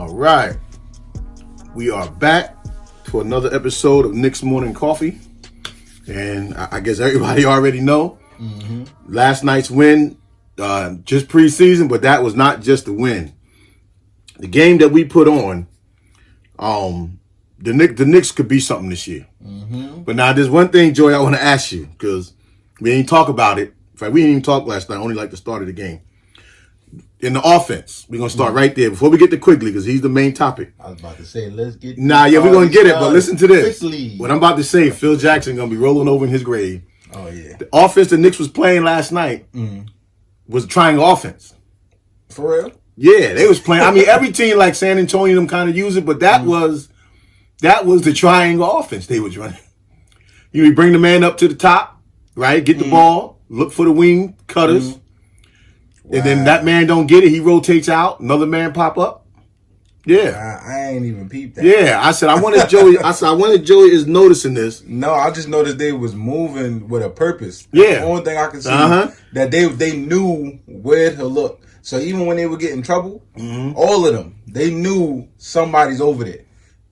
All right. We are back to another episode of Knicks Morning Koffee. And I guess everybody already know. Last night's win, just preseason, but that was not just a win. The game that we put on, the Knicks could be something this year. But now there's one thing, Joy, I want to ask you, because we ain't talk about it. In fact, we didn't even talk last night, only like the start of the game. In the offense, we're going to start right there before we get to Quickley, because he's the main topic. I was about to say, let's get... we're going to get it, but listen to this. Quickly. What I'm about to say, Phil Jackson going to be rolling over in his grave. Oh, yeah. The offense the Knicks was playing last night was a triangle offense. For real? Yeah, they was playing. I mean, every team like San Antonio them kind of use it, but that was the triangle offense they was running. You bring the man up to the top, right? Get the ball, look for the wing cutters. And then that man don't get it. He rotates out. Another man pop up. Yeah. I ain't even peeped that. Yeah. I wanted Joey is noticing this. No, I just noticed they was moving with a purpose. Yeah. The only thing I can see that they knew where to look. So even when they would get in trouble, all of them, they knew somebody's over there.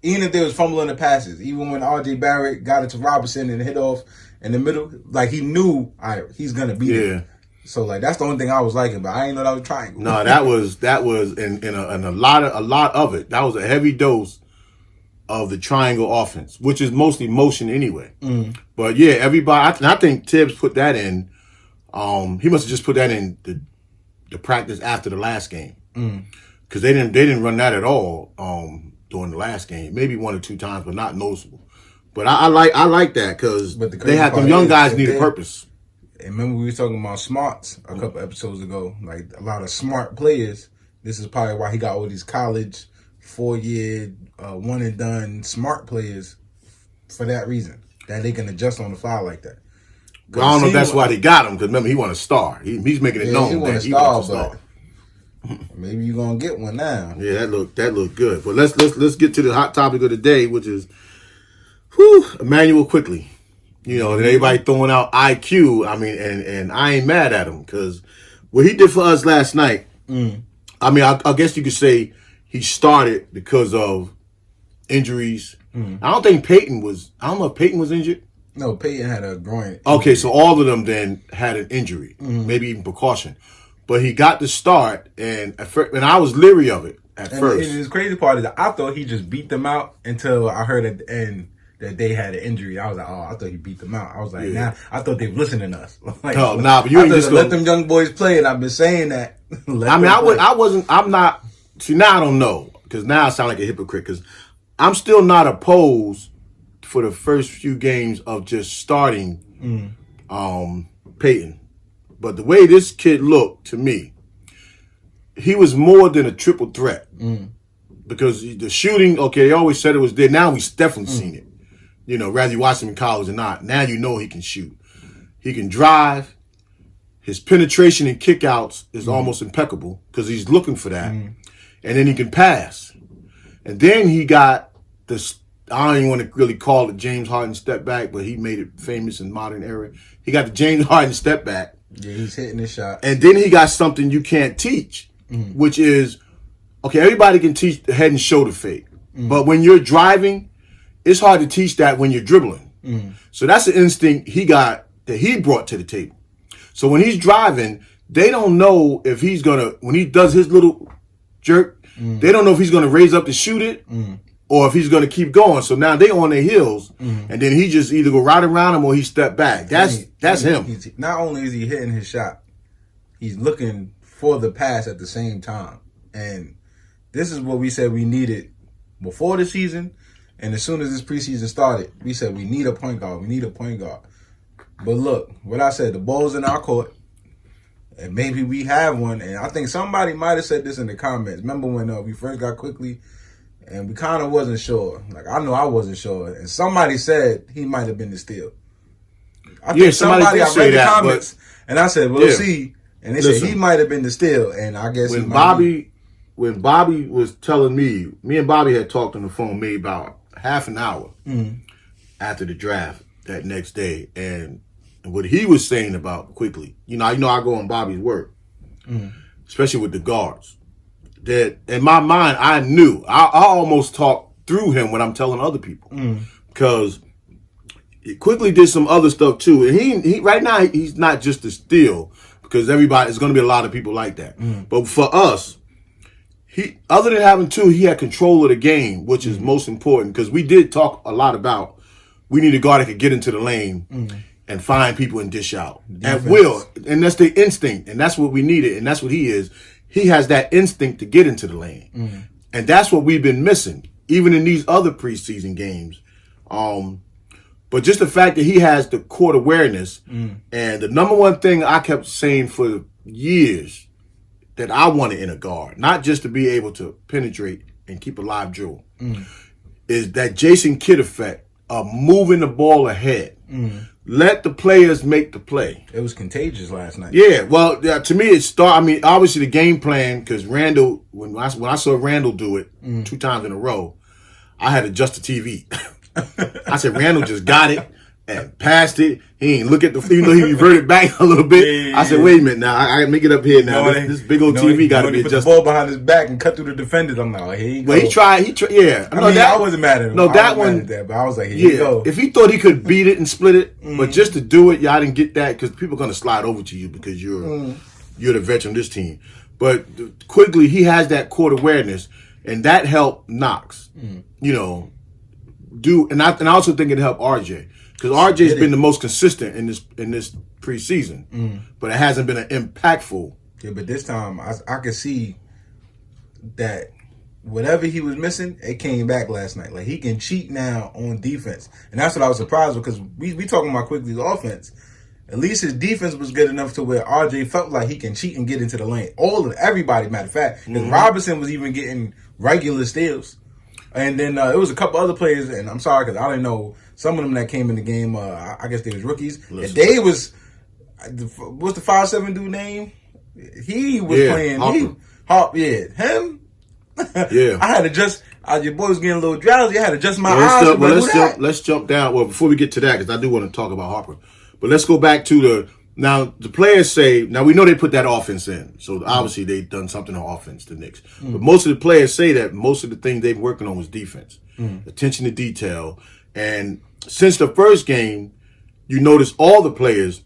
Even if they was fumbling the passes. Even when RJ Barrett got it to Robinson and hit off in the middle, like he knew he's gonna be there. So like that's the only thing I was liking, but I didn't know that was triangle. No, that was in a lot of it. That was a heavy dose of the triangle offense, which is mostly motion anyway. But yeah, everybody. I think Tibbs put that in. He must have just put that in the practice after the last game, because they didn't run that at all during the last game. Maybe one or two times, but not noticeable. But I like that because they had them young guys need a purpose. And remember we were talking about smarts a couple episodes ago. Like a lot of smart players. This is probably why he got all these college, 4-year, one and done smart players for that reason. That they can adjust on the fly like that. Well, I don't know if that's why they got him, because remember he want a star. He's making it known that he wants a star. Maybe you're gonna get one now. Yeah, that looked good. But let's get to the hot topic of the day, which is Immanuel Quickley. You know, and everybody throwing out IQ. I mean, and I ain't mad at him, because what he did for us last night, I mean, I guess you could say he started because of injuries. I don't know if Peyton was injured. No, Peyton had a groin injury. Okay, so all of them then had an injury, maybe even precaution. But he got the start, and I was leery of it at first. And the crazy part is I thought he just beat them out until I heard at the end that they had an injury. I was like, I thought he beat them out. I was like, nah, I thought they were listening to us. Like, but you ain't just let them young boys play, and I've been saying that. Now I don't know, because now I sound like a hypocrite, because I'm still not opposed for the first few games of just starting Peyton. But the way this kid looked to me, he was more than a triple threat. Because the shooting, they always said it was there. Now we've definitely seen it. You know, whether you watch him in college or not, now you know he can shoot. He can drive. His penetration and kickouts is almost impeccable, because he's looking for that. And then he can pass. And then he got this, I don't even want to really call it James Harden step back, but he made it famous in modern era. He got the James Harden step back. Yeah, he's hitting his shot. And then he got something you can't teach, which is, everybody can teach the head and shoulder fake. But when you're driving, it's hard to teach that when you're dribbling. So that's an instinct he got that he brought to the table. So when he's driving, they don't know if he's going to, when he does his little jerk, they don't know if he's going to raise up to shoot it or if he's going to keep going. So now they on their heels, and then he just either go right around him or he step back. That's him. Not only is he hitting his shot, he's looking for the pass at the same time. And this is what we said we needed before the season. And as soon as this preseason started, we said we need a point guard. We need a point guard. But look, what I said, the ball's in our court. And maybe we have one. And I think somebody might have said this in the comments. Remember when we first got Quickley and we kind of wasn't sure. Like, I know I wasn't sure. And somebody said he might have been the steal. I think somebody did say that, comments, and I said, we'll see. And they said he might have been the steal. And I guess when Bobby was telling me and Bobby had talked on the phone maybe about half an hour after the draft that next day. And what he was saying about Quickley, I go on Bobby's work, especially with the guards. that in my mind I knew. I almost talk through him when I'm telling other people because he quickly did some other stuff too. And he right now he's not just a steal because everybody is going to be a lot of people like that. But for us, he other than having two, he had control of the game, which is most important because we did talk a lot about we need a guard that could get into the lane and find people and dish out at will. And that's the instinct. And that's what we needed. And that's what he is. He has that instinct to get into the lane. And that's what we've been missing, even in these other preseason games. But just the fact that he has the court awareness and the number one thing I kept saying for years that I wanted in a guard, not just to be able to penetrate and keep a live jewel, is that Jason Kidd effect of moving the ball ahead. Let the players make the play. It was contagious last night. Yeah, well, to me, obviously the game plan, because Randall, when I saw Randall do it 2 times in a row, I had to adjust the TV. I said, Randall just got it and passed it. He ain't look at the, even though he reverted back a little bit. I said, wait a minute now, I gotta make it up here now. This big old TV got to be adjusted. Put the ball behind his back and cut through the defenders. I'm like, here you go. Well, he tried, yeah. I wasn't mad at him. No, that one, but I was like, here you go. If he thought he could beat it and split it, but just to do it, I didn't get that because people are going to slide over to you because you're the veteran of this team. But Quickly, he has that court awareness, and that helped Knox, and I also think it helped RJ. Because RJ's been the most consistent in this preseason, but it hasn't been an impactful. Yeah, but this time I could see that whatever he was missing, it came back last night. Like he can cheat now on defense, and that's what I was surprised with because we talking about Quickly's offense. At least his defense was good enough to where RJ felt like he can cheat and get into the lane. Everybody, matter of fact, because Robinson was even getting regular steals, and then it was a couple other players, and I'm sorry because I didn't know. Some of them that came in the game, I guess they was rookies. And they was, what's the 5'7" dude name? He was playing. Harper. Him. Yeah. I had to just, your boy was getting a little drowsy. I had to adjust my eyes. Let's jump down. Well, before we get to that, because I do want to talk about Harper. But let's go back to the players say, now we know they put that offense in. So obviously they've done something on offense, the Knicks. But most of the players say that most of the things they've been working on was defense. Attention to detail. And since the first game, you notice all the players,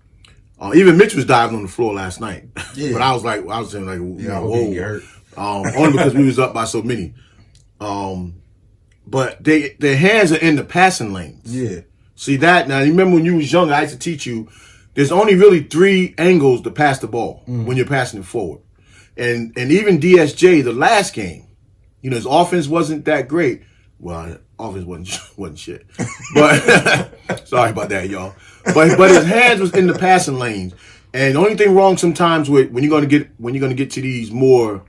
even Mitch was diving on the floor last night. Yeah. But I was saying whoa. Only because we was up by so many. But their hands are in the passing lanes. Yeah. See that? Now, you remember when you was younger, I used to teach you, there's only really 3 angles to pass the ball when you're passing it forward. And even DSJ, the last game, his offense wasn't that great. Well, offense wasn't shit. But sorry about that, y'all. But his hands was in the passing lanes. And the only thing wrong sometimes with when you're gonna get to these more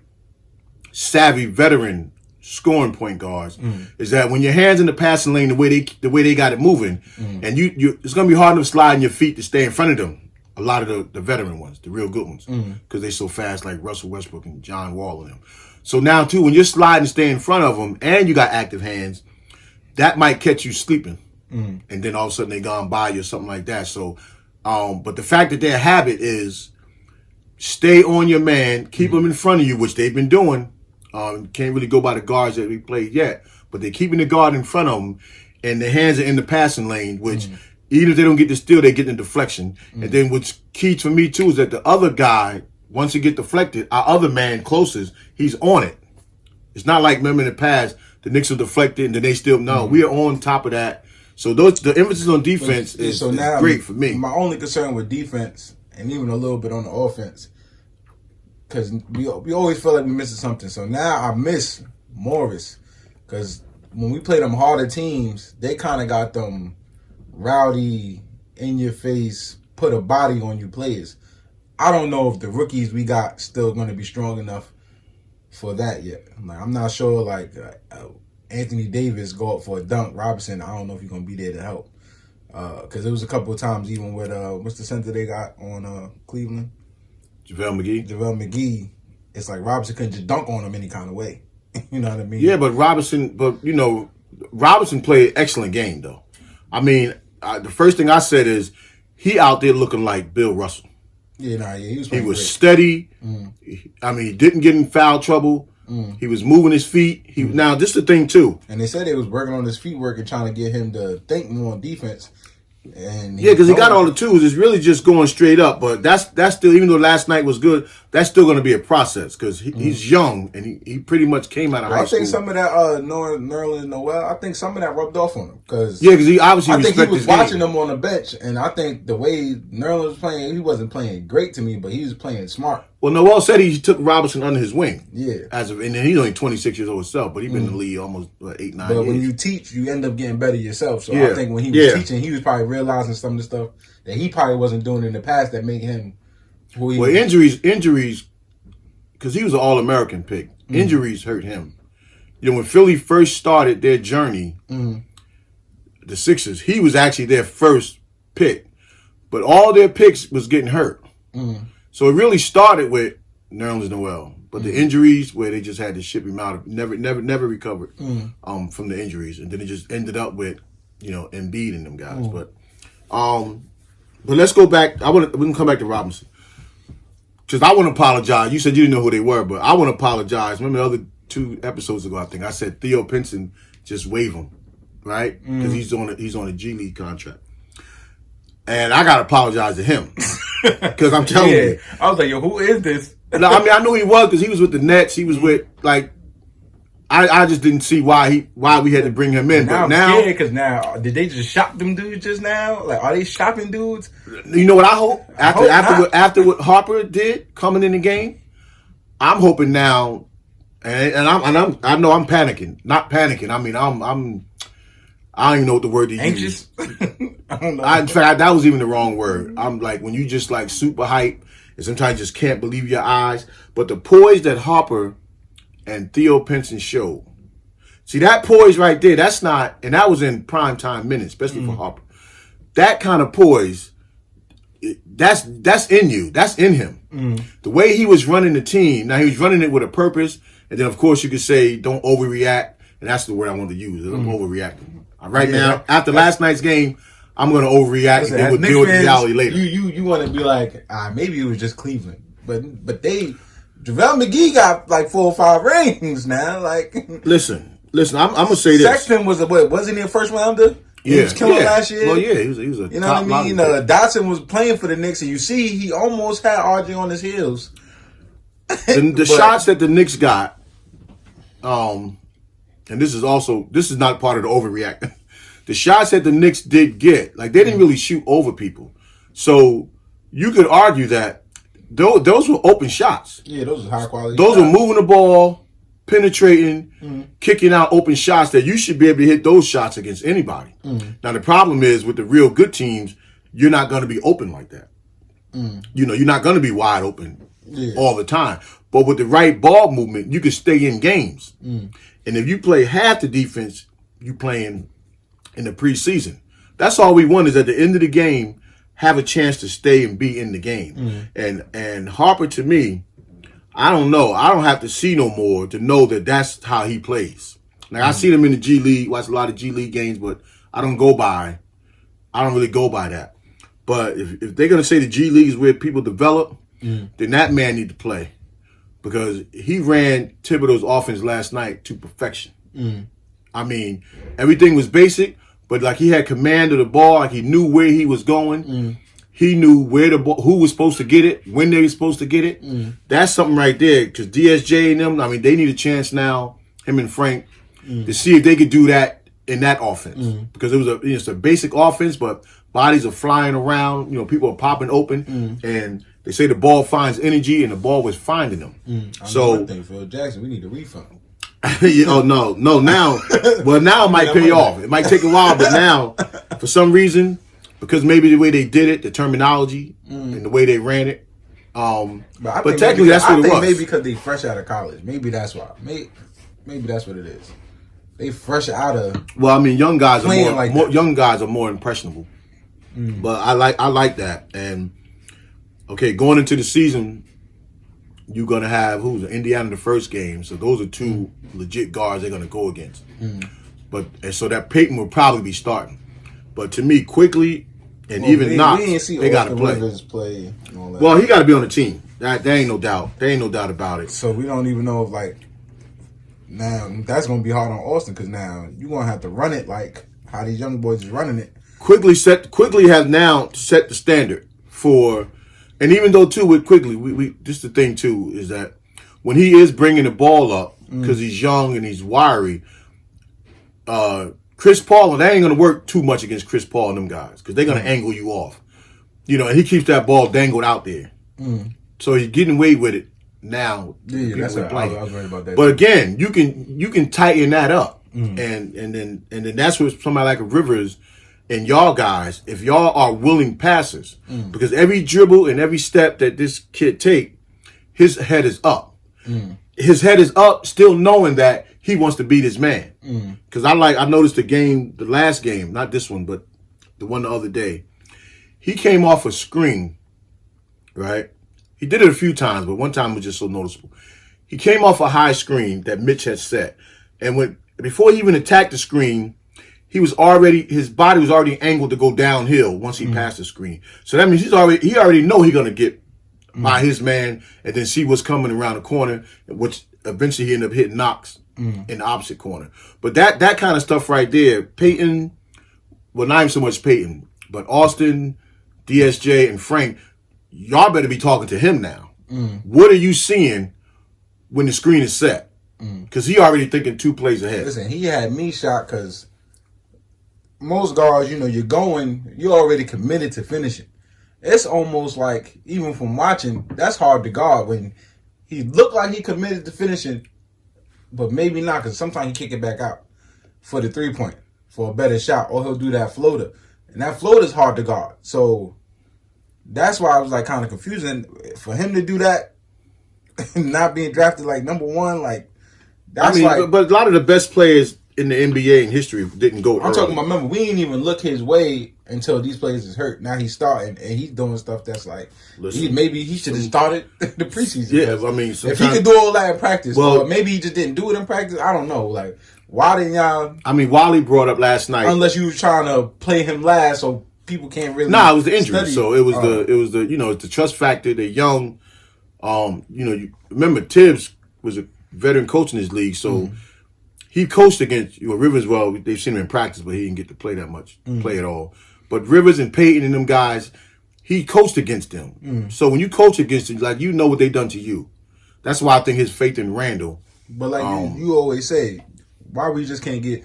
savvy veteran scoring point guards is that when your hands in the passing lane the way they got it moving, and you it's gonna be hard enough sliding your feet to stay in front of them. A lot of the veteran ones, the real good ones, because they so fast, like Russell Westbrook and John Wall and them. So now too, when you're sliding, stay in front of them, and you got active hands, that might catch you sleeping, and then all of a sudden they gone by you or something like that. So, but the fact that their habit is stay on your man, keep them in front of you, which they've been doing. Can't really go by the guards that we played yet, but they're keeping the guard in front of them, and their hands are in the passing lane, which even if they don't get the steal, they get the deflection. And then what's key for me too is that the other guy, once he get deflected, our other man closest, he's on it. It's not like, remember in the past, the Knicks will deflect it and then they still, we are on top of that. So the emphasis on defense is great for me. My only concern with defense, and even a little bit on the offense, because we always feel like we're missing something. So now I miss Morris, because when we play them harder teams, they kind of got them rowdy, in-your-face, put a body on you players. I don't know if the rookies we got still going to be strong enough for that yet. I'm not sure, Anthony Davis go up for a dunk. Robinson, I don't know if he's going to be there to help. Because there was a couple of times even with, what's the center they got on Cleveland? JaVale McGee. It's like Robinson couldn't just dunk on him any kind of way. You know what I mean? Yeah, but Robinson played an excellent game, though. I mean, the first thing I said is he out there looking like Bill Russell. He was steady. I mean, he didn't get in foul trouble. He was moving his feet. Now this is the thing too. And they said they was working on his feet work and trying to get him to think more on defense. And because he got all the tools. It's really just going straight up. But that's still, even though last night was good, that's still going to be a process because he's young and he pretty much came out of high school. I think some of that Nerlens Noel, I think some of that rubbed off on him because he obviously I think he was watching game. him on the bench, and I think the way Nerlens was playing, he wasn't playing great to me, but he was playing smart. Well, Noel said he took Robinson under his wing. Yeah, and he's only 26 years old himself, but he's been in the league almost 8-9 years. But when you teach, you end up getting better yourself. So I think when he was teaching, he was probably realizing some of the stuff that he probably wasn't doing in the past that made him who he was. Injuries, because he was an All-American pick. Injuries hurt him. You know, when Philly first started their journey, the Sixers, he was actually their first pick, but all their picks was getting hurt. So it really started with Nerlens Noel, but the injuries where they just had to ship him out, never recovered from the injuries, and then it just ended up with Embiid and them guys. But let's go back. We can come back to Robinson because I want to apologize. You said you didn't know who they were, but I want to apologize. Remember the other 2 episodes ago, I think I said Theo Pinson just waive him, right? Because he's on a G League contract. And I got to apologize to him because I'm telling you. I was like, yo, who is this? No, I mean, I knew he was because he was with the Nets. He was with, I just didn't see why we had to bring him in. Now but I'm scared because now, did they just shop them dudes just now? Like, are they shopping dudes? You know what I hope? After what Harper did coming in the game, I'm hoping now, and I know I'm panicking. Not panicking. I mean, I don't even know what the word to use. Anxious? I don't know. In fact, that was even the wrong word. I'm like, when you just super hype, and sometimes you just can't believe your eyes. But the poise that Harper and Theo Pinson showed. See, that poise right there, that's not, and that was in prime time minutes, especially for Harper. That kind of poise, that's in you. That's in him. The way he was running the team, now he was running it with a purpose, and then of course you could say, don't overreact, and that's the word I wanted to use. I'm overreacting. Right now, after last night's game, I'm going to overreact and we'll deal with reality later. You want to be like, maybe it was just Cleveland. But JaVale McGee got like 4 or 5 rings now. Like, Listen, I'm going to say this. Sexton wasn't he a first rounder? He was killing last year. Well, yeah, he was a you know what I mean? Dotson was playing for the Knicks, and you see he almost had RJ on his heels. The shots that the Knicks got, and this is not part of the overreacting. The shots that the Knicks did get, they didn't really shoot over people. So you could argue that those were open shots. Yeah, those were high quality Those shots. were moving the ball, penetrating, kicking out open shots that you should be able to hit those shots against anybody. Now, the problem is with the real good teams, you're not going to be open like that. You're not going to be wide open all the time. But with the right ball movement, you can stay in games. And if you play half the defense you playing in the preseason, that's all we want is at the end of the game, have a chance to stay and be in the game. And Harper, to me, I don't know. I don't have to see no more to know that that's how he plays. I see him in the G League, watch a lot of G League games, but I don't really go by that. But if they're going to say the G League is where people develop, then that man need to play. Because he ran Thibodeau's offense last night to perfection. I mean, everything was basic, but he had command of the ball. He knew where he was going. He knew where the ball, who was supposed to get it, when they were supposed to get it. That's something right there. Because DSJ and them, they need a chance now, him and Frank, to see if they could do that in that offense. Because it's a basic offense, but bodies are flying around. People are popping open, and they say the ball finds energy, and the ball was finding them. So I think Phil Jackson, we need a refund. No. Now it might pay off. It might take a while, but now, for some reason, because maybe the way they did it, the terminology, and the way they ran it, but technically that's what it was. I think maybe because they fresh out of college. Maybe that's why. Maybe that's what it is. They fresh out of. Well, I mean, young guys are more impressionable. But I like that. And okay, going into the season, you're gonna have Indiana the first game. So those are 2 legit guards they're gonna go against. And so that Peyton will probably be starting. But to me, Quickley and even Knox, they got to play. Well, he got to be on the team. There ain't no doubt. There ain't no doubt about it. So we don't even know if Now, that's going to be hard on Austin because now you're going to have to run it like how these young boys is running it. Quickly has now set the standard for, and even though too with Quickly, we just the thing too is that when he is bringing the ball up because he's young and he's wiry, Chris Paul, and that ain't gonna work too much against Chris Paul and them guys because they're gonna angle you off, and he keeps that ball dangled out there, so he's getting away with it now. Yeah, that's what I was worried about that. But again, you can tighten that up, and then that's what somebody like a Rivers. And y'all guys, if y'all are willing passers, because every dribble and every step that this kid take, his head is up. His head is up, still knowing that he wants to beat his man. Because I noticed the last game, not this one, but the one the other day. He came off a screen, right? He did it a few times, but one time was just so noticeable. He came off a high screen that Mitch had set, and before he even attacked the screen, his body was already angled to go downhill once he passed the screen. So that means he already know he's gonna get by his man and then see what's coming around the corner, which eventually he ended up hitting Knox in the opposite corner. But that kind of stuff right there, Peyton, well, not even so much Peyton, but Austin, DSJ, and Frank, y'all better be talking to him now. What are you seeing when the screen is set? Because he already thinking 2 plays ahead. Listen, he had me shocked because most guards, you're already committed to finishing. It's almost like, even from watching, that's hard to guard when he looked like he committed to finishing, but maybe not, because sometimes he kick it back out for the 3-point, for a better shot, or he'll do that floater. And that floater is hard to guard. So that's why I was like kind of confused. And for him to do that, not being drafted like number 1, like, that's but a lot of the best players in the NBA in history didn't go early. I'm talking about, remember, we didn't even look his way until these players is hurt. Now he's starting, and he's doing stuff that's like, maybe he should have started the preseason. Yeah, I mean, if he could do all that in practice, or maybe he just didn't do it in practice, I don't know. Like, why didn't y'all? I mean, Wally brought up last night. Unless you were trying to play him last so people can't really. Nah, it was the injury. Study. So it was it's the trust factor. They're young. You remember Tibbs was a veteran coach in this league, so he coached against Rivers. Well, they've seen him in practice, but he didn't get to play that much, play at all. But Rivers and Peyton and them guys, he coached against them. So when you coach against them, like, you know what they done to you. That's why I think his faith in Randall. But like you always say, why we just can't get.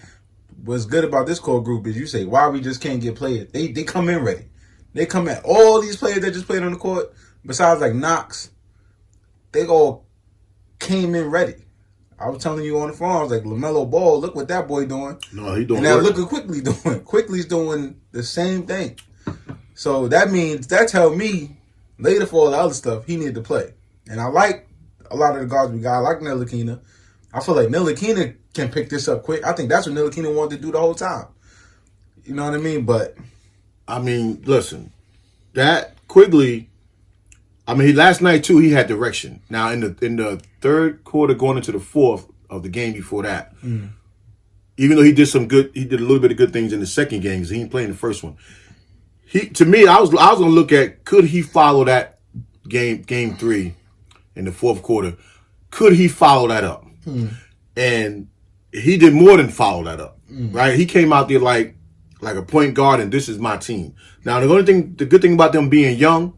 What's good about this core group is you say why we just can't get players. They come in ready. They come in. All these players that just played on the court, besides like Knox, they all came in ready. I was telling you on the phone, I was like, LaMelo Ball, look what that boy doing. No, he doing. And now look what Quickley doing. Quickley's doing the same thing. So that tell me later for all the other stuff, he need to play. And I like a lot of the guards we got. I like Ntilikina. I feel like Ntilikina can pick this up quick. I think that's what Ntilikina wanted to do the whole time. You know what I mean? But I mean, listen, that Quigley. I mean, last night too, he had direction. Now in the third quarter, going into the fourth of the game before that, even though he did a little bit of good things in the second game because he didn't play in the first one. To me, I was gonna look at, could he follow that game 3 in the fourth quarter? Could he follow that up? And he did more than follow that up, right? He came out there like a point guard, and this is my team. Now the good thing about them being young,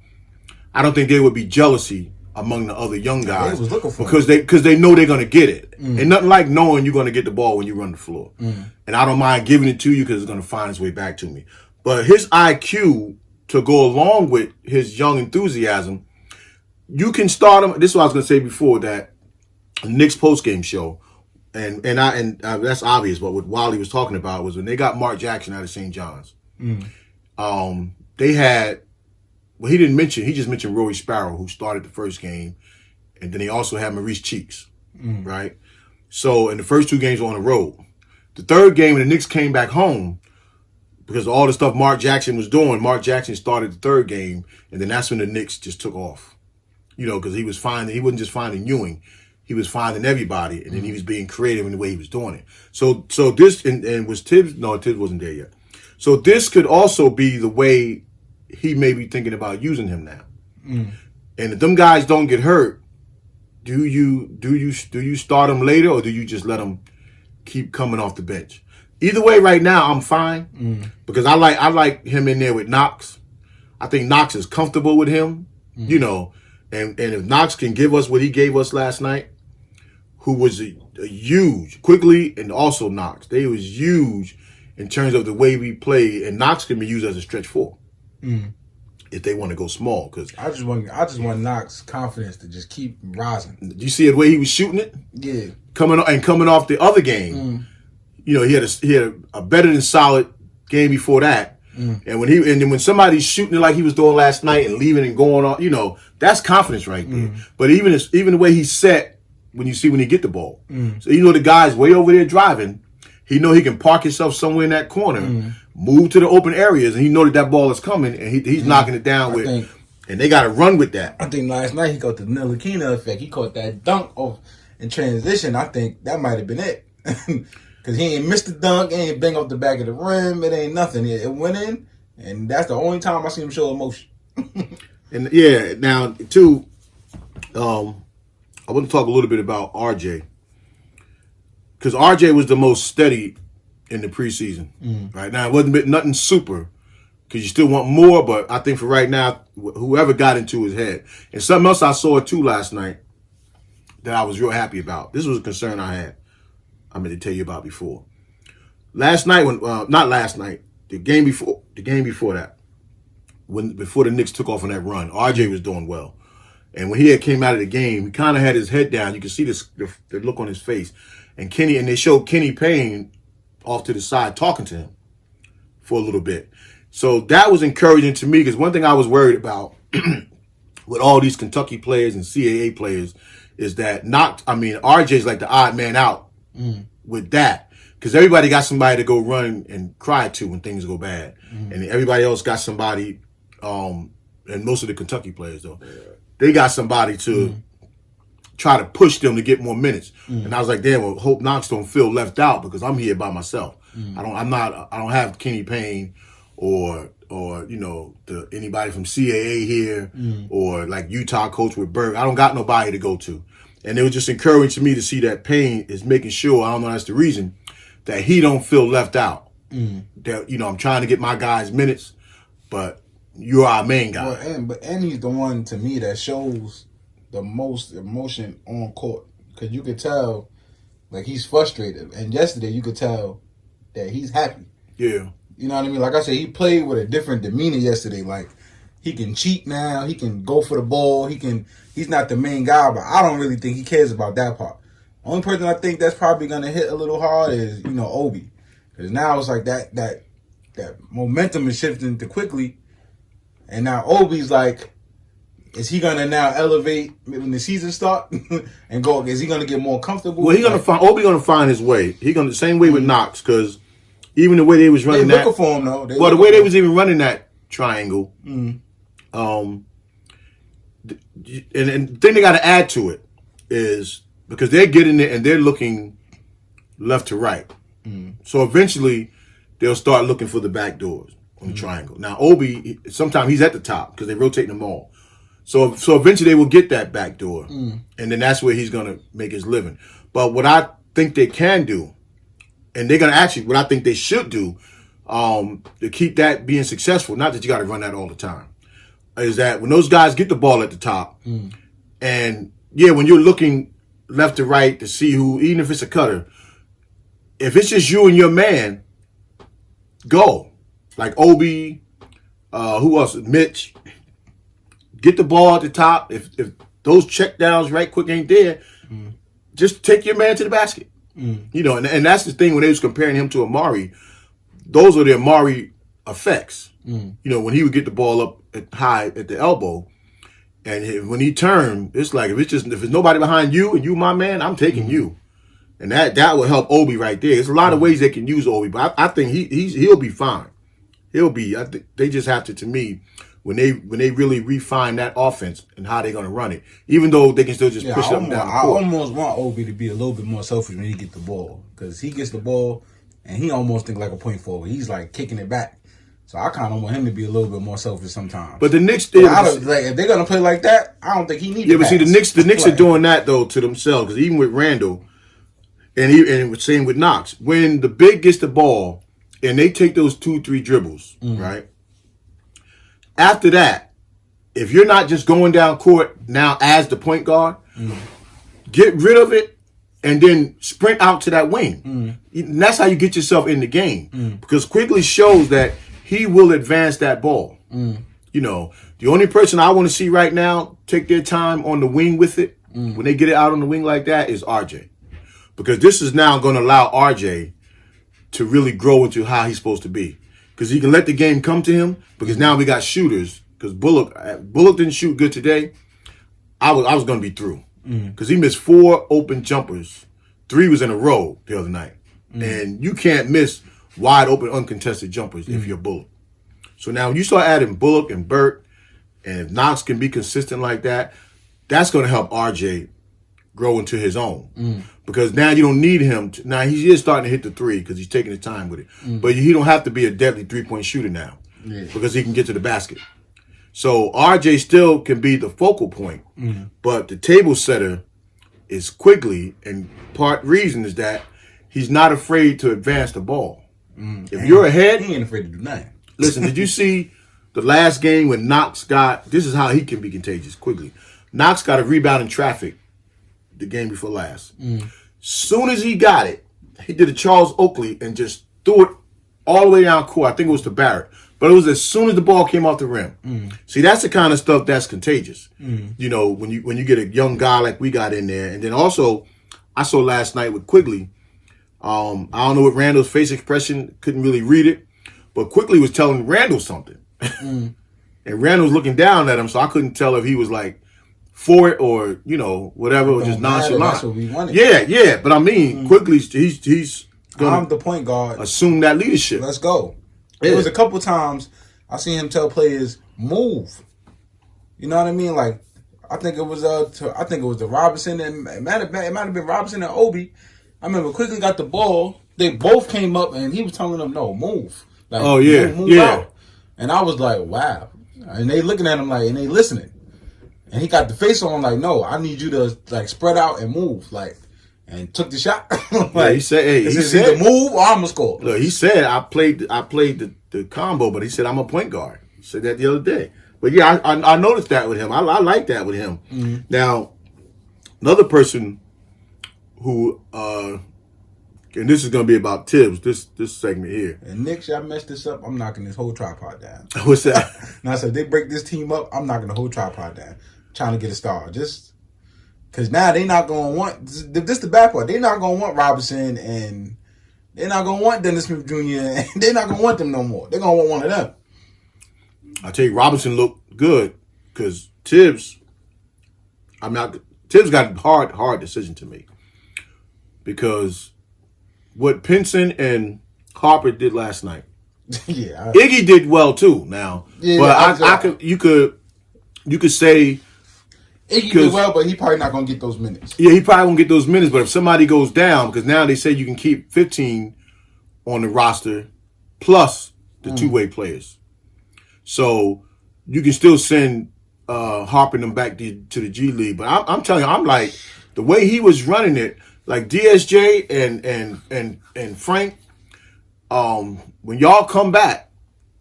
I don't think there would be jealousy among the other young guys because they know they're gonna get it. And nothing like knowing you're gonna get the ball when you run the floor. And I don't mind giving it to you because it's gonna find its way back to me. But his IQ to go along with his young enthusiasm, you can start him. This is what I was gonna say before, that Knicks postgame show, and that's obvious. But what Wally was talking about was when they got Mark Jackson out of St. John's. They had. Well, he didn't mention. He just mentioned Rory Sparrow, who started the first game, and then they also had Maurice Cheeks, right? So, in the first 2 games on the road, the third game when the Knicks came back home, because of all the stuff Mark Jackson was doing, Mark Jackson started the third game, and then that's when the Knicks just took off, because he wasn't just finding Ewing, he was finding everybody, and then he was being creative in the way he was doing it. So this and was Tibbs? No, Tibbs wasn't there yet. So this could also be the way he may be thinking about using him now. And if them guys don't get hurt, do you start him later, or do you just let him keep coming off the bench? Either way, right now I'm fine because I like him in there with Knox. I think Knox is comfortable with him, you know, and if Knox can give us what he gave us last night, who was a huge Quickley and also Knox, they was huge in terms of the way we play, and Knox can be used as a stretch four if they want to go small. Because I just want Knox confidence to just keep rising. You see the way he was shooting it, coming off the other game. You know, he had a better than solid game before that. And then when somebody's shooting it like he was doing last night and leaving and going on, you know, that's confidence right there. But even the way he's set when he get the ball, so you know the guy's way over there driving, he know he can park himself somewhere in that corner, move to the open areas, and he know that ball is coming, and he's knocking it down and they got to run with that. I think last night he got the Ntilikina effect. He caught that dunk in transition. I think that might have been it. Because he ain't missed the dunk, ain't bang off the back of the rim, it ain't nothing. It went in, and that's the only time I see him show emotion. And yeah, now too, I want to talk a little bit about RJ. Because RJ was the most steady in the preseason. Right now, it wasn't nothing super, because you still want more, but I think for right now, whoever got into his head. And something else I saw too last night that I was real happy about. This was a concern I had. I meant to tell you about before. Last night, not last night, the game before that, before the Knicks took off on that run, RJ was doing well. And when he had came out of the game, he kind of had his head down. You could see the look on his face. And they showed Kenny Payne off to the side talking to him for a little bit. So that was encouraging to me, because one thing I was worried about with all these Kentucky players and CAA players is that RJ's like the odd man out with that, because everybody got somebody to go run and cry to when things go bad, and everybody else got somebody, and most of the Kentucky players though, they got somebody to try to push them to get more minutes. And I was like, damn, well, hope Knox don't feel left out, because I'm here by myself. I don't have Kenny Payne or you know anybody from CAA here or like Utah coach with Berg. I don't got nobody to go to. And it was just encouraging to me to see that Payne is making sure, I don't know that's the reason, that he don't feel left out. That, you know, I'm trying to get my guys minutes, but you're our main guy. Well, and he's the one, to me, that shows the most emotion on court. Because you could tell, like, he's frustrated. And yesterday, you could tell that he's happy. Yeah. You know what I mean? Like I said, he played with a different demeanor yesterday. Like, he can cheat now. He can go for the ball. He's not the main guy, but I don't really think he cares about that part. Only person I think that's probably going to hit a little hard is, you know, Obi. Because now it's like that momentum is shifting to Quickley. And now Obi's like, is he going to now elevate when the season start and go? Is he going to get more comfortable? Well, Obi going to find his way. He going to the same way with Knox, because even the way they was running looking for him though. The way they was even running that triangle, and the thing they got to add to it is because they're getting it and they're looking left to right. So eventually they'll start looking for the back doors on the triangle. Now Obi, sometimes he's at the top because they're rotating them all. So eventually they will get that back door, and then that's where he's going to make his living. But what I think they can do, and they're going to actually, what I think they should do, to keep that being successful, not that you got to run that all the time, is that when those guys get the ball at the top, and yeah, when you're looking left to right to see who, even if it's a cutter, if it's just you and your man, go. Like Obi, who else? Mitch. Get the ball at the top. If those check downs right quick ain't there, just take your man to the basket. You know, and that's the thing when they was comparing him to Amari. Those are the Amari effects. You know, when he would get the ball up high at the elbow, and when he turned, it's like if it's nobody behind you and you my man, I'm taking you, and that will help Obi right there. There's a lot of ways they can use Obi, but I think he'll be fine. He'll be. I think they just have to me. When they really refine that offense and how they're going to run it, even though they can still just push them down the court. I almost want Obi to be a little bit more selfish when he gets the ball, because he gets the ball and he almost think like a point forward. He's like kicking it back. So I kind of want him to be a little bit more selfish sometimes. But the Knicks, if they're gonna play like that, I don't think he needs. Yeah, but see, the Knicks are doing that though to themselves, because even with Randall, and same with Knox, when the big gets the ball and they take those 2-3 dribbles, right? After that, if you're not just going down court now as the point guard, get rid of it and then sprint out to that wing. And that's how you get yourself in the game, because Quickley shows that he will advance that ball. You know, the only person I want to see right now take their time on the wing with it, when they get it out on the wing like that, is RJ. Because this is now going to allow RJ to really grow into how he's supposed to be. Because he can let the game come to him, because now we got shooters. Because Bullock didn't shoot good today. I was going to be through. Because he missed 4 open jumpers. 3 was in a row the other night. And you can't miss wide open uncontested jumpers if you're Bullock. So now when you start adding Bullock and Barrett, and if Knox can be consistent like that, that's going to help RJ grow into his own. Because now you don't need him. Now he is starting to hit the 3 because he's taking his time with it. But he don't have to be a deadly 3-point shooter now, because he can get to the basket. So RJ still can be the focal point, but the table setter is Quickley, and part reason is that he's not afraid to advance the ball. If you're ahead, he ain't afraid to do nothing. Listen, did you see the last game when Knox got, this is how he can be contagious, Quickley. Knox got a rebound in traffic the game before last. Soon as he got it, he did a Charles Oakley and just threw it all the way down court. I think it was to Barrett. But it was as soon as the ball came off the rim. See, that's the kind of stuff that's contagious. You know, when you get a young guy like we got in there. And then also, I saw last night with Quickley, I don't know what Randall's face expression, couldn't really read it, but Quickley was telling Randall something. And Randall was looking down at him, so I couldn't tell if he was like for it or, you know, whatever, or just nonchalant. That's what we wanted. Yeah. But I mean, Quickley, he's I'm the point guard. Assume that leadership. Let's go. There was a couple times I seen him tell players, move. You know what I mean? Like, I think it was the Robinson, and it might have been Robinson and Obi. I remember Quickley got the ball. They both came up and he was telling them, no, move. Like, move out. And I was like, wow. And they looking at him like, and they listening. And he got the face on like, no, I need you to like spread out and move. Like, and took the shot. Like, he said, "Hey, he said either move or I'm gonna score." Look, he said I played the combo, but he said I'm a point guard. He said that the other day. But yeah, I noticed that with him. I like that with him. Now, another person who and this is gonna be about Tibbs. This segment here. And Nick, y'all messed this up. I'm knocking this whole tripod down. What's that? Now, so if they break this team up, I'm knocking the whole tripod down. Trying to get a star, just. Because now they're not going to want, this the bad part, they're not going to want Robinson, and they're not going to want Dennis Smith Jr., and they're not going to want them no more. They're going to want one of them. I tell you, Robinson looked good, because Tibbs got a hard decision to make. Because what Pinson and Harper did last night, Iggy did well too now. But you could say, Iggy did well, but he probably not going to get those minutes. Yeah, he probably won't get those minutes. But if somebody goes down, because now they say you can keep 15 on the roster plus the two-way players. So you can still send Harper them back to the G League. But I'm telling you, I'm like, the way he was running it, like DSJ and Frank, when y'all come back,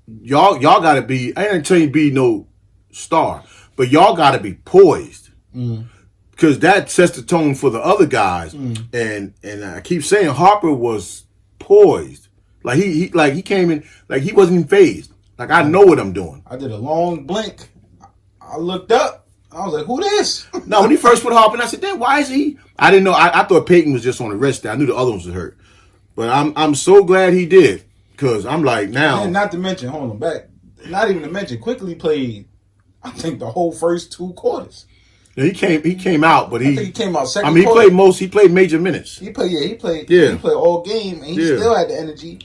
y'all got to be, I ain't telling you be no star, but y'all got to be poised. Because that sets the tone for the other guys. And I keep saying Harper was poised. Like he came in, like he wasn't even phased. Like, I know what I'm doing. I did a long blink. I looked up. I was like, who this? No, when he first put Harper in, I said, damn, why is he? I didn't know. I thought Peyton was just on the rest day. I knew the other ones were hurt. But I'm so glad he did. Because I'm like, now. And not to mention, hold on back. Not even to mention, Quickley played, I think, the whole first 2 quarters. Yeah, he came out, but I think he came out second. I mean, he played major minutes. He played all game, and he still had the energy.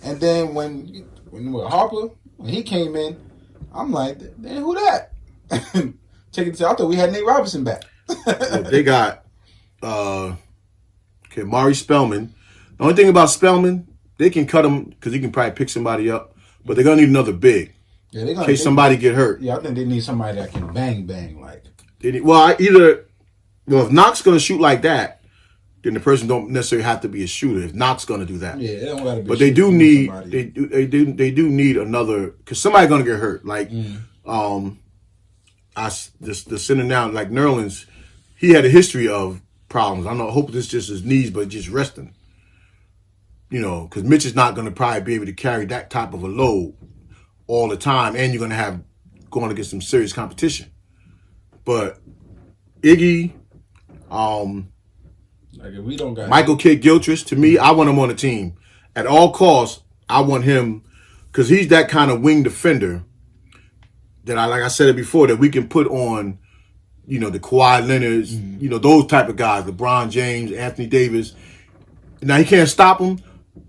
And then when Harper, when he came in, I'm like, then who that? Check it out. I thought we had Nate Robinson back. They got Mari Spellman. The only thing about Spellman, they can cut him because he can probably pick somebody up. but they're gonna need another big. Yeah, in case somebody get hurt. Yeah, I think they need somebody that can bang like. If Knox gonna shoot like that, then the person don't necessarily have to be a shooter. If Knox gonna do that, yeah, they don't gotta be. But they do need they do need another because somebody's gonna get hurt. Like the center now, like Nerlens, he had a history of problems. I hope this just his knees, but just resting. Because Mitch is not gonna probably be able to carry that type of a load all the time, and you're gonna have going against some serious competition. But Iggy, like if we don't got Michael Kidd-Gilchrist, to me, I want him on the team. At all costs, I want him because he's that kind of wing defender that like I said it before, that we can put on, the Kawhi Leonards, those type of guys, LeBron James, Anthony Davis. Now he can't stop him,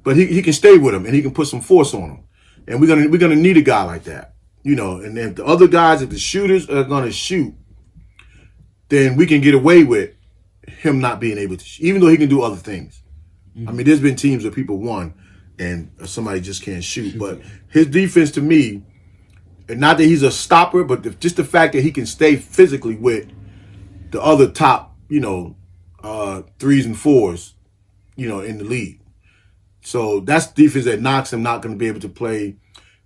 but he can stay with him and he can put some force on him. And we're gonna need a guy like that. And if the other guys, if the shooters are gonna shoot, then we can get away with him not being able to shoot, even though he can do other things. I mean, there's been teams where people won and somebody just can't shoot. But his defense to me, and not that he's a stopper, but just the fact that he can stay physically with the other top, 3s and 4s, in the league. So that's defense that Knox him not going to be able to play.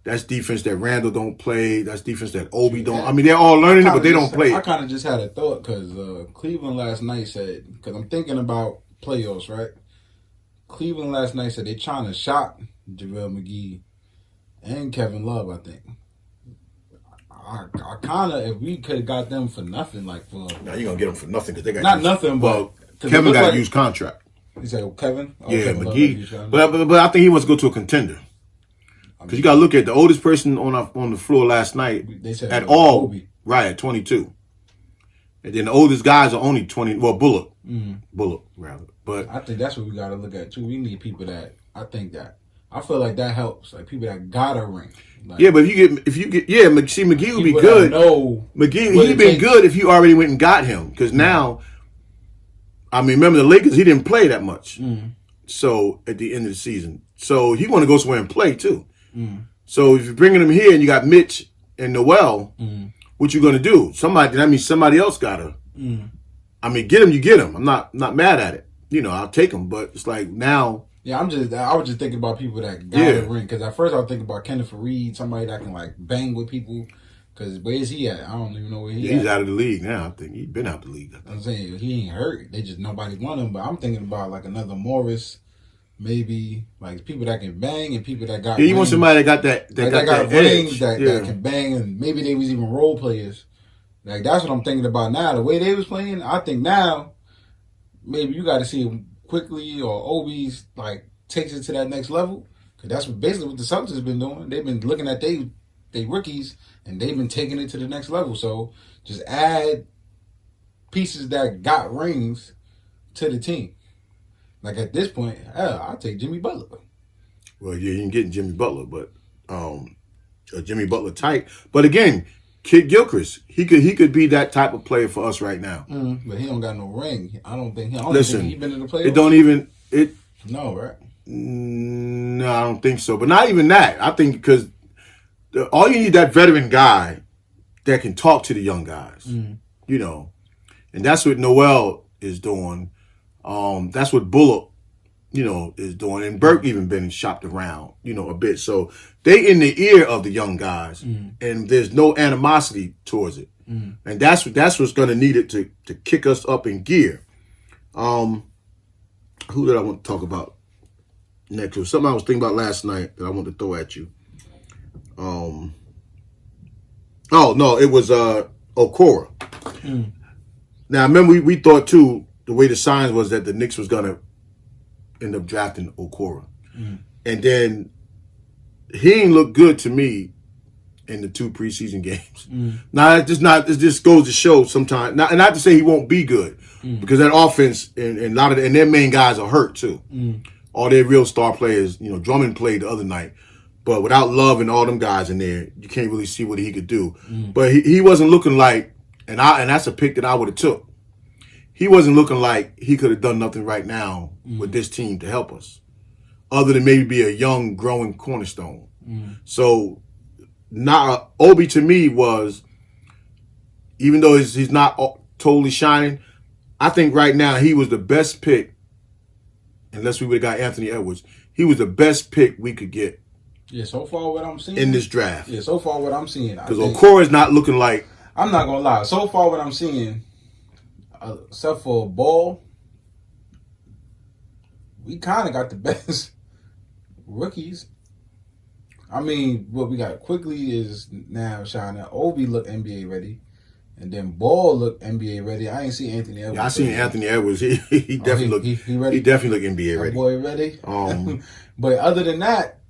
That's defense that Randall don't play. That's defense that Obi don't. I mean, they're all learning it, but they don't play it. I kind of just had a thought because Cleveland last night said, because I'm thinking about playoffs, right? Cleveland last night said they're trying to shop JaVale McGee and Kevin Love, I think. I kind of, if we could have got them for nothing, like for... Now you're going to get them for nothing because they got... Not nothing, but... Kevin got a used contract. You said Kevin? Oh, yeah, Kevin McGee. But I think he wants to go to a contender. Because you got to look at the oldest person on the floor last night they said at all, Obi. Right, at 22. And then the oldest guys are only 20, well, Bullock. Bullock, rather. But I think that's what we got to look at, too. We need people that, I feel like that helps. Like, people that got a ring. Like, yeah, but if you get, McGee would be good. McGee, he'd been good if you already went and got him. Because now, I mean, remember the Lakers, he didn't play that much. So, at the end of the season. So, he want to go somewhere and play, too. So, if you're bringing him here and you got Mitch and Noel, what you going to do? Somebody else got to. I mean, get him, you get him. I'm not mad at it. I'll take him. But it's like now... Yeah, I was just thinking about people that got a ring. Because at first I was thinking about Kenneth Faried, somebody that can like bang with people. Because where is he at? I don't even know where he's at. He's out of the league now. I think he's been out of the league. I'm saying he ain't hurt. Nobody want him. But I'm thinking about like another Morris, maybe like people that can bang and people that got. Yeah, you want somebody that got that got rings that can bang, and maybe they was even role players. Like that's what I'm thinking about now. The way they was playing, I think now maybe you got to see him Quickley or Obi's like takes it to that next level, because that's basically what the Celtics has been doing. They've been looking at they rookies and they've been taking it to the next level. So just add pieces that got rings to the team. Like at this point, I'll take Jimmy Butler. Well, yeah, you can get Jimmy Butler, but Jimmy Butler tight. But again, Kidd-Gilchrist, he could be that type of player for us right now. But he don't got no ring. I don't think he been in the playoffs. No, right? No, I don't think so. But not even that. I think because all you need that veteran guy that can talk to the young guys, and that's what Noel is doing. That's what Bullock, is doing, and Burke even been shopped around, a bit. So they in the ear of the young guys, and there's no animosity towards it, and that's what's going to need it to kick us up in gear. Who did I want to talk about next? It was something I was thinking about last night that I wanted to throw at you. Oh no, it was Okoro. Now remember we thought too, the way the signs was that the Knicks was gonna end up drafting Okoro. And then he ain't look good to me in the 2 preseason games. Now it just goes to show sometimes, not to say he won't be good, because that offense and a lot of their main guys are hurt too. All their real star players, Drummond played the other night, but without Love and all them guys in there, you can't really see what he could do. But he wasn't looking like, and that's a pick that I would have took. He wasn't looking like he could have done nothing right now with this team to help us, other than maybe be a young, growing cornerstone. So, not Obi to me was, even though he's not totally shining, I think right now he was the best pick. Unless we would have got Anthony Edwards, he was the best pick we could get. Yeah, so far what I'm seeing in this draft. Yeah, so far what I'm seeing, because Okora's not looking like. I'm not gonna lie. So far what I'm seeing, except for Ball, we kind of got the best rookies. I mean, what we got Quickley is now shining. Obi look NBA ready. And then Ball look NBA ready. I ain't see Anthony Edwards. Yeah, I seen Anthony Edwards. He definitely look. He ready. He definitely look NBA ready. That boy ready. But other than that,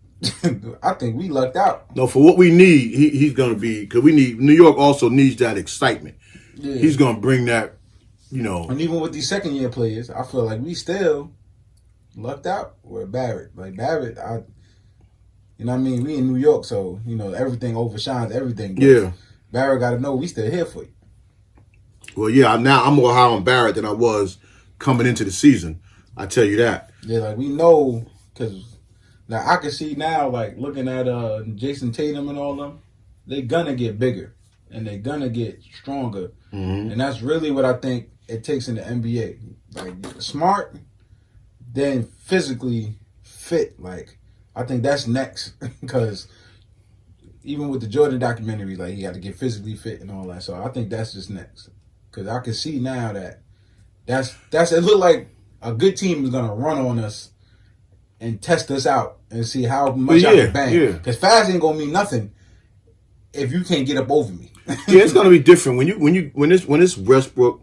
I think we lucked out. No, for what we need, he's gonna be, because we need. New York also needs that excitement. Yeah. He's gonna bring that. And even with these second year players, I feel like we still lucked out with Barrett. Like Barrett, you know what I mean? We in New York, so everything overshines everything. But yeah. Barrett got to know we still here for you. Well, yeah, now I'm more high on Barrett than I was coming into the season. I tell you that. Yeah, like we know, because now I can see now, like looking at Jason Tatum and all them, they're gonna get bigger and they're gonna get stronger, and that's really what I think it takes in the NBA. Like smart, then physically fit. Like I think that's next, because even with the Jordan documentary, like he got to get physically fit and all that. So I think that's just next. Because I can see now that's it look like a good team is going to run on us and test us out and see how much I can bang. Because fast ain't going to mean nothing if you can't get up over me. Yeah, it's going to be different when it's Westbrook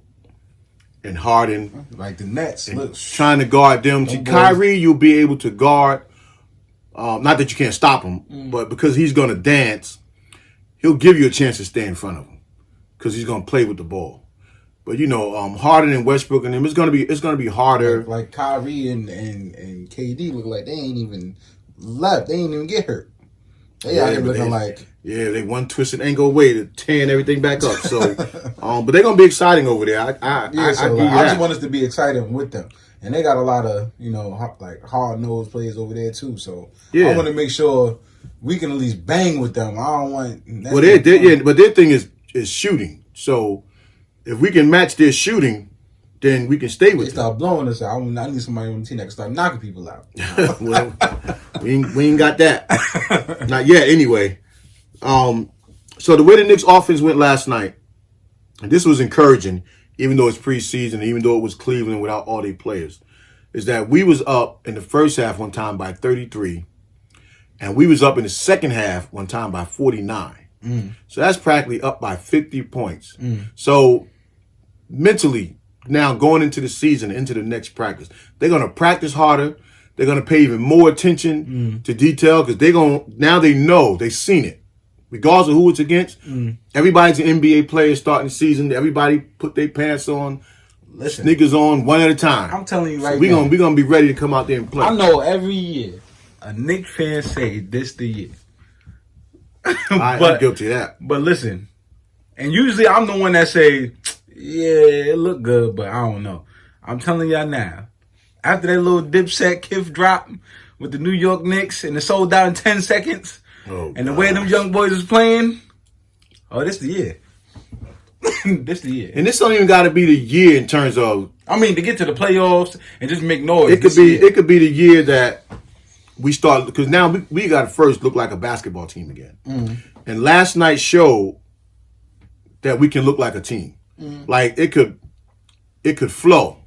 and Harden, like the Nets, trying to guard them. See, Kyrie, you'll be able to guard. Not that you can't stop him, but because he's going to dance, he'll give you a chance to stay in front of him because he's going to play with the ball. But Harden and Westbrook and him, it's gonna be harder. Like Kyrie and KD look like they ain't even left. They ain't even get hurt. They out here looking like they one twisted ankle away to tearing everything back up. So, but they're gonna be exciting over there. I just want us to be excited with them. And they got a lot of like hard nosed players over there too. So I want to make sure we can at least bang with them. I don't want. But their thing is shooting. So if we can match their shooting, then we can stay with them. They start blowing us out. I need somebody on the team that can start knocking people out. Well, we ain't got that. Not yet, anyway. So the way the Knicks offense went last night, and this was encouraging, even though it's preseason, and even though it was Cleveland without all their players, is that we was up in the first half one time by 33, and we was up in the second half one time by 49. So that's practically up by 50 points. So mentally, now going into the season, into the next practice, they're going to practice harder. They're going to pay even more attention to detail because now they know, they've seen it. Regardless of who it's against, everybody's an NBA player starting the season. Everybody put their pants on, sneakers on, one at a time. I'm telling you right now. We're going to be ready to come out there and play. I know every year a Knicks fan say this the year. I'm guilty of that. But listen, and usually I'm the one that say, yeah, it looked good, but I don't know. I'm telling y'all now, after that little Dipset Kif drop with the New York Knicks and it sold out in 10 seconds, and the way them young boys is playing, this the year. This the year. And this don't even got to be the year in terms of, I mean, to get to the playoffs and just make noise. It could be the year that we start, because now we got to first look like a basketball team again. And last night showed that we can look like a team. Like it could flow.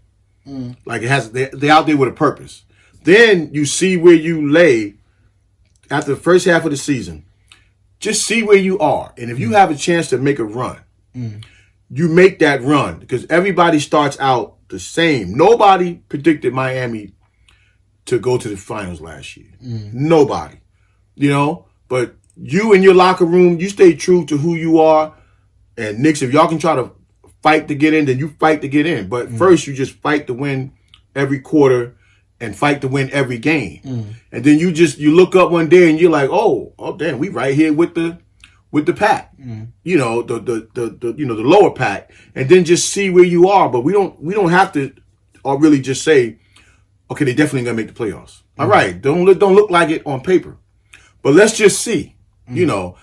Like it has, they're out there with a purpose. Then you see where you lay after the first half of the season. Just see where you are. And if you have a chance to make a run, you make that run, because everybody starts out the same. Nobody predicted Miami to go to the finals last year. Nobody. But you in your locker room, you stay true to who you are. And Knicks, if y'all can try to fight to get in, then you fight to get in. But first, you just fight to win every quarter and fight to win every game. And then you look up one day and you're like, oh damn, we right here with the pack. The lower pack. And then just see where you are. But we don't have to really just say, okay, they definitely gonna make the playoffs. All right, don't look like it on paper. But let's just see. You know,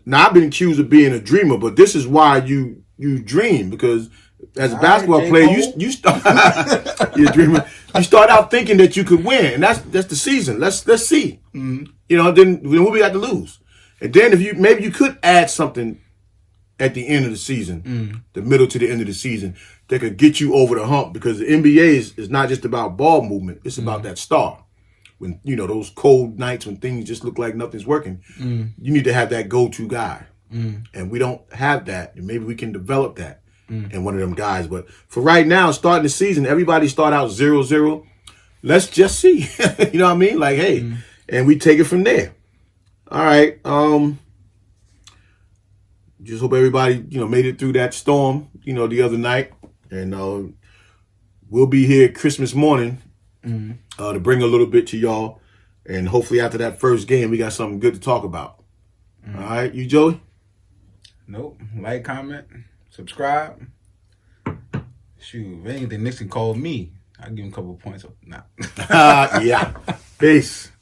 now I've been accused of being a dreamer, but this is why you dream, because as a basketball player, you start you're a dreamer. You start out thinking that you could win, and that's the season. Let's see. You know, then what we got to lose, and then if you could add something at the end of the season, the middle to the end of the season, that could get you over the hump, because the NBA is not just about ball movement; it's about that star. When, you know, those cold nights when things just look like nothing's working, you need to have that go-to guy. And we don't have that. And maybe we can develop that in one of them guys. But for right now, starting the season, everybody start out 0-0. Let's just see. You know what I mean? Like, hey, and we take it from there. All right. Just hope everybody, you know, made it through that storm, you know, the other night. And we'll be here Christmas morning to bring a little bit to y'all. And hopefully after that first game, we got something good to talk about. All right. You, Joey? Nope. Like, comment, subscribe. Shoot, if anything, Knicks can call me. I'll give him a couple of points. Nah. Yeah. Peace.